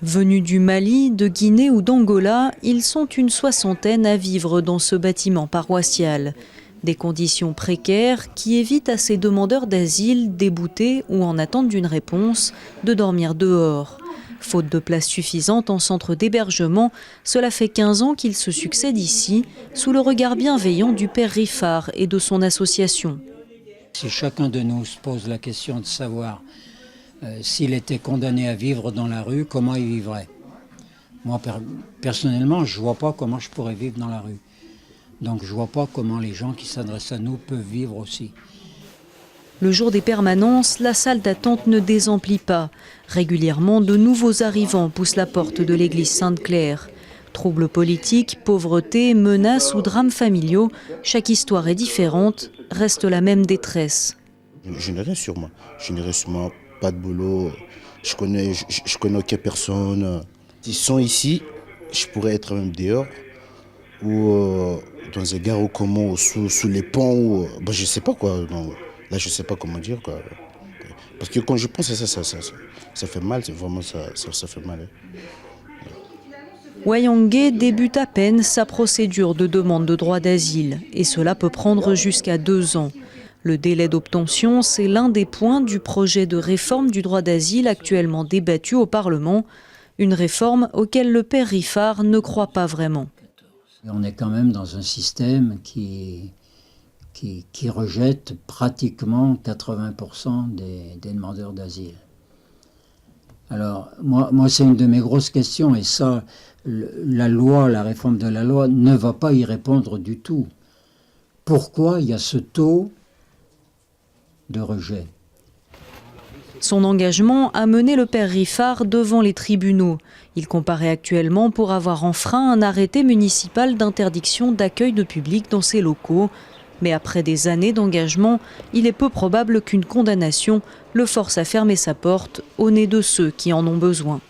Venus du Mali, de Guinée ou d'Angola, ils sont une soixantaine à vivre dans ce bâtiment paroissial. Des conditions précaires qui évitent à ces demandeurs d'asile, déboutés ou en attente d'une réponse, de dormir dehors. Faute de place suffisante en centre d'hébergement, cela fait 15 ans qu'ils se succèdent ici, sous le regard bienveillant du père Riffard et de son association. Si chacun de nous se pose la question de savoir s'il était condamné à vivre dans la rue, comment il vivrait? Moi, personnellement, je ne vois pas comment je pourrais vivre dans la rue. Donc je ne vois pas comment les gens qui s'adressent à nous peuvent vivre aussi. Le jour des permanences, la salle d'attente ne désemplit pas. Régulièrement, de nouveaux arrivants poussent la porte de l'église Sainte-Claire. Troubles politiques, pauvreté, menaces ou drames familiaux, chaque histoire est différente, reste la même détresse. Je n'ai rien sur moi. Je n'ai rien sur moi, pas de boulot. Je connais aucune personne. S'ils sont ici, je pourrais être même dehors ou dans un gare commun, sous les ponts. Je ne sais pas quoi. Non, là, je ne sais pas comment dire quoi. Parce que quand je pense à ça fait mal. Vraiment, ça fait mal. Wayangé débute à peine sa procédure de demande de droit d'asile et cela peut prendre jusqu'à 2 ans. Le délai d'obtention, c'est l'un des points du projet de réforme du droit d'asile actuellement débattu au Parlement. Une réforme auquel le père Riffard ne croit pas vraiment. On est quand même dans un système qui rejette pratiquement 80% des demandeurs d'asile. Alors, moi c'est une de mes grosses questions, et ça, la réforme de la loi ne va pas y répondre du tout. Pourquoi il y a ce taux de rejet? Son engagement a mené le père Riffard devant les tribunaux. Il comparaît actuellement pour avoir enfreint un arrêté municipal d'interdiction d'accueil de public dans ses locaux. Mais après des années d'engagement, il est peu probable qu'une condamnation le force à fermer sa porte au nez de ceux qui en ont besoin.